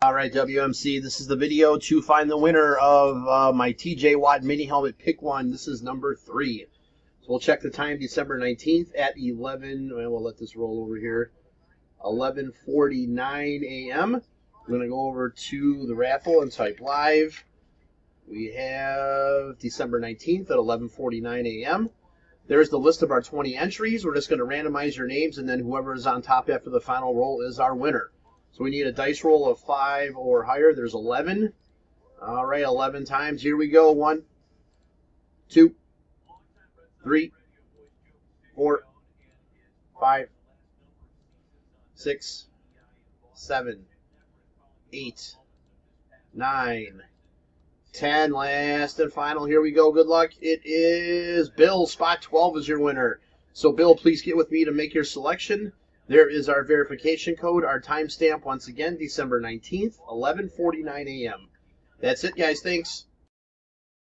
All right, WMC, this is the video to find the winner of my TJ Watt mini helmet pick one. This is number 3. So we'll check the time, December 19th at 11, and we'll let this roll over here, 11:49 a.m. I'm going to go over to the raffle and type live. We have December 19th at 11:49 a.m. There's the list of our 20 entries. We're just going to randomize your names, and then whoever is on top after the final roll is our winner. So we need a dice roll of 5 or higher. There's 11. All right, 11 times. Here we go. 1, 2, 3, 4, 5, 6, 7, 8, 9, 10. Last and final. Here we go. Good luck. It is Bill. Spot 12 is your winner. So, Bill, please get with me to make your selection. There is our verification code, our timestamp, once again, December 19th, 11:49 a.m. That's it, guys. Thanks.